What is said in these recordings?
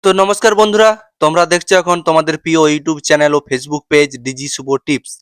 তো নমস্কার বন্ধুরা, তোমরা দেখছো এখন তোমাদের প্রিয় ইউটিউব চ্যানেল ও ফেসবুক পেজ ডিজি শুভ টিপস।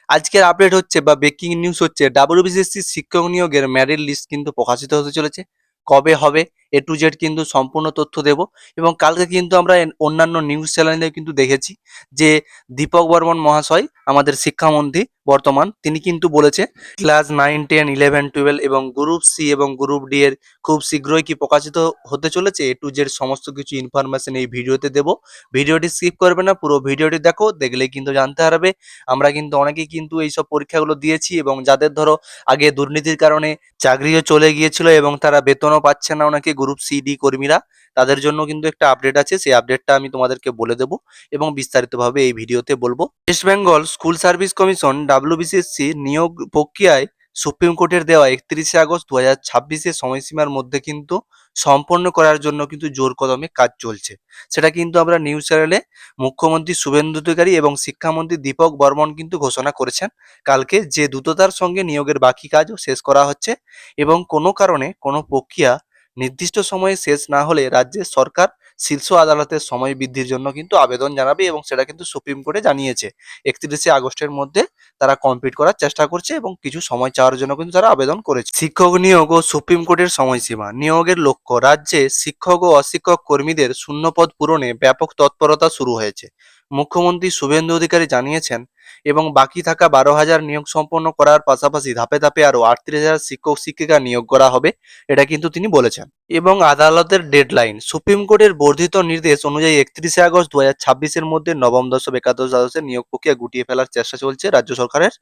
আজকের আপডেট হচ্ছে বা ব্রেকিং নিউজ হচ্ছে ডাব্লিউবিসিএসসি শিক্ষক নিয়োগের মেরিট লিস্ট কিন্তু প্রকাশিত হতে চলেছে। কবে হবে এ টু জেড কিন্তু সম্পূর্ণ তথ্য দেব। এবং কালকে কিন্তু আমরা অন্যান্য নিউজ চ্যানেলে কিন্তু দেখেছি যে দীপক বর্মন মহাশয় আমাদের শিক্ষামন্ত্রী বর্তমান তিনি কিন্তু বলেছে ক্লাস 9, 10, 11, 12 এবং গ্রুপ সি এবং গ্রুপ ডি এর খুব শীঘ্রই কি প্রকাশিত হতে চলেছে এ টু জেড সমস্ত কিছু ইনফরমেশন এই ভিডিওতে দেব। ভিডিওটি স্কিপ করবে না, পুরো ভিডিওটি দেখো, দেখলেই কিন্তু জানতে পারবে। আমরা কিন্তু অনেকেই কিন্তু এইসব পরীক্ষাগুলো দিয়েছি এবং যাদের ধরো আগে দুর্নীতির কারণে চাকরিও চলে গিয়েছিল এবং তারা বেতনও পাচ্ছে না, অনেকে গ্রুপ সি ডি কর্মীরা, তাদের জন্য কিন্তু একটা আপডেট আছে, সেই আপডেটটা আমি তোমাদেরকে বলে দেবো এবং বিস্তারিতভাবে এই ভিডিওতে বলবো। West Bengal School Service Commission WBCSC নিয়োগ প্রক্রিয়ায় সুপ্রিম কোর্টের দেওয়া 31শে আগস্ট 2026-এর সময়সীমার মধ্যে কিন্তু সম্পন্ন করার জন্য কিন্তু জোর কদমে কাজ চলছে। সেটা কিন্তু আমরা নিউজ চ্যানেলে মুখ্যমন্ত্রী শুভেন্দু অধিকারী এবং শিক্ষামন্ত্রী দীপক বর্মন কিন্তু ঘোষণা করেছেন কালকে যে দ্রুততার সঙ্গে নিয়োগের বাকি কাজও শেষ করা হচ্ছে এবং কোনো কারণে কোনো প্রক্রিয়া নির্দিষ্ট সময়ে শেষ না হলে রাজ্যের সরকার শীর্ষ আদালতের সময় বৃদ্ধির জন্য কিন্তু আবেদন জানাবে এবং সেটা কিন্তু সুপ্রিম কোর্টে জানিয়েছে। 31শে আগস্টের মধ্যে তারা কমপ্লিট করার চেষ্টা করছে এবং কিছু সময় চাওয়ার জন্য কিন্তু তারা আবেদন করেছে। শিক্ষক নিয়োগ ও সুপ্রিম কোর্টের সময়সীমা নিয়োগের লক্ষ্য রাজ্যে শিক্ষক ও অশিক্ষক কর্মীদের শূন্যপদ পূরণে ব্যাপক তৎপরতা শুরু হয়েছে। মুখ্যমন্ত্রী শুভেন্দু অধিকারী জানিয়েছেন এবং বাকি থাকা 12,000 নিয়োগ সম্পন্ন করার পাশাপাশি ধাপে ধাপে আরো 38,000 শিক্ষক শিক্ষিকা নিয়োগ করা হবে, এটা কিন্তু তিনি বলেছেন। এবং আদালতের ডেডলাইন সুপ্রিম কোর্টের বর্ধিত নির্দেশ অনুযায়ী 31শে আগস্ট 2026-এর মধ্যে নবম দশম একাদশ দ্বাদশের নিয়োগ প্রক্রিয়া গুটিয়ে ফেলার চেষ্টা চলছে রাজ্য সরকারের।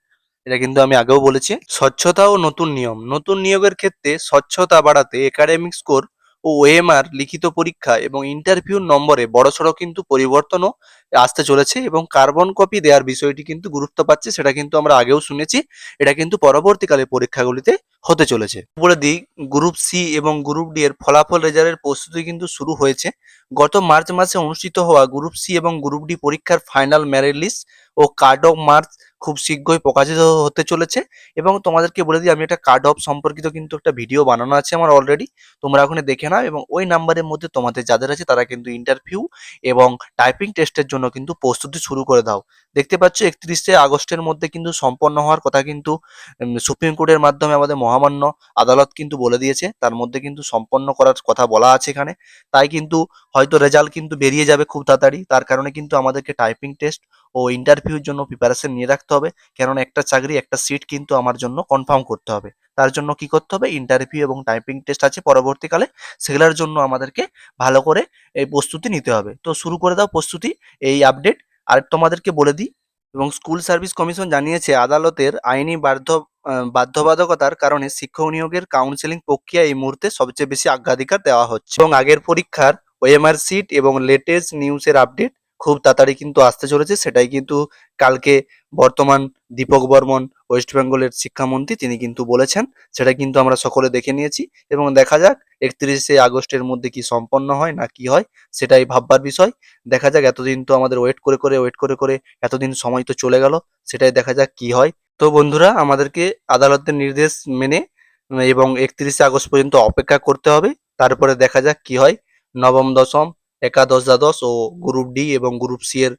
এটা কিন্তু আমি আগেও বলেছি। স্বচ্ছতা ও নতুন নিয়ম নতুন নিয়োগের ক্ষেত্রে স্বচ্ছতা বাড়াতে একাডেমিক স্কোর ও ওএমআর লিখিত পরীক্ষা এবং ইন্টারভিউর নম্বরে বড়সড় কিন্তু পরিবর্তনও আসতে চলেছে এবং কার্বন কপি দেওয়ার বিষয়টি কিন্তু গুরুত্ব পাচ্ছে, সেটা কিন্তু আমরা আগেও শুনেছি। এটা কিন্তু পরবর্তীকালে পরীক্ষাগুলিতে হতে চলেছে। বলে দিই, গ্রুপ সি এবং গ্রুপ ডি এর ফলাফল রেজাল্টের প্রস্তুতি কিন্তু শুরু হয়েছে। গত মার্চ মাসে অনুষ্ঠিত হওয়া গ্রুপ সি এবং গ্রুপ ডি পরীক্ষার ফাইনাল মেরিট লিস্ট ও কার্ড অফ মার্কস খুব শীঘ্রই প্রকাশিত হতে চলেছে। এবং তোমাদেরকে বলে দিই, আমি একটা কার্ড অফ সম্পর্কিত কিন্তু একটা ভিডিও বানানো আছে আমার অলরেডি, তোমরা ওখানে দেখে নাও এবং ওই নাম্বারের মধ্যে তোমাদের যাদের আছে তারা কিন্তু ইন্টারভিউ এবং টাইপিং টেস্টের জন্য কিন্তু প্রস্তুতি শুরু করে দাও। দেখতে পাচ্ছ 31শে আগস্টের মধ্যে কিন্তু সম্পন্ন হওয়ার কথা কিন্তু সুপ্রিম কোর্টের মাধ্যমে আমাদের মহামান্য আদালত কিন্তু বলে দিয়েছে, তার মধ্যে কিন্তু সম্পন্ন করার কথা বলা আছে এখানে। তাই কিন্তু হয়তো রেজাল্ট কিন্তু বেরিয়ে যাবে খুব তাড়াতাড়ি, তার কারণে কিন্তু আমাদেরকে টাইপিং টেস্ট ও ইন্টারভিউর জন্য প্রিপারেশন নিয়ে রাখতে হবে। কেননা একটা চাকরি একটা সিট কিন্তু আমার জন্য কনফার্ম করতে হবে, তার জন্য কি করতে হবে, ইন্টারভিউ এবং টাইপিং টেস্ট আছে পরবর্তীকালে, সেগুলোর জন্য আমাদেরকে ভালো করে এই প্রস্তুতি নিতে হবে। তো শুরু করে দাও প্রস্তুতি, এই আপডেট। আর তোমাদেরকে বলে দিই, এবং স্কুল সার্ভিস কমিশন জানিয়েছে আদালতের আইনি বাধ্যবাধকতার কারণে শিক্ষক নিয়োগের কাউন্সেলিং প্রক্রিয়া এই মুহূর্তে সবচেয়ে বেশি অগ্রাধিকার দেওয়া হচ্ছে এবং আগের পরীক্ষার ওএমআর সিট এবং লেটেস্ট নিউজের আপডেট খুব তাড়াতাড়ি কিন্তু আসতে চলেছে। সেটাই কিন্তু কালকে বর্তমান দীপক বর্মন ওয়েস্ট বেঙ্গলের শিক্ষামন্ত্রী তিনি কিন্তু বলেছেন, সেটা কিন্তু আমরা সকলে দেখে নিয়েছি এবং দেখা যাক 31শে আগস্টের মধ্যে কি সম্পন্ন হয় না কি হয়, সেটাই ভাববার বিষয়। দেখা যাক, এতদিন তো আমাদের ওয়েট করে এতদিন সময় তো চলে গেল, সেটাই দেখা যাক কি হয়। তো বন্ধুরা, আমাদেরকে আদালতের নির্দেশ মেনে এবং 31শে আগস্ট পর্যন্ত অপেক্ষা করতে হবে, তারপরে দেখা যাক কি হয়। নবম দশম একাদশ দ্বাদশ ও গ্রুপ ডি এবং গ্রুপ সি এর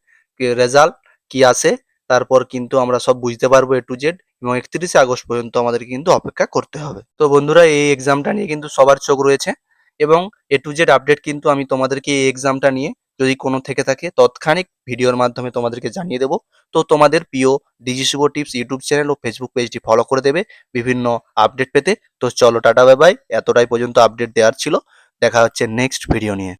রেজাল্ট কি আসে, তারপর কিন্তু আমরা সব বুঝতে পারবো এ টু জেড। এবং 31শে আগস্ট পর্যন্ত আমাদের কিন্তু অপেক্ষা করতে হবে। তো বন্ধুরা, এই এক্সামটা নিয়ে কিন্তু সবার চোখ রয়েছে এবং এ টু জেড আপডেট কিন্তু আমি তোমাদেরকে এই এক্সামটা নিয়ে যদি কোনো থেকে থাকে তৎক্ষণিক ভিডিওর মাধ্যমে তোমাদেরকে জানিয়ে দেবো। তো তোমাদের প্রিয় ডিজি শুভ টিপস ইউটিউব চ্যানেল ও ফেসবুক পেজটি ফলো করে দেবে বিভিন্ন আপডেট পেতে। তো চলো, টাটা বাই বাই, এতটাই পর্যন্ত আপডেট দেওয়ার ছিল। দেখা হচ্ছে নেক্সট ভিডিও নিয়ে।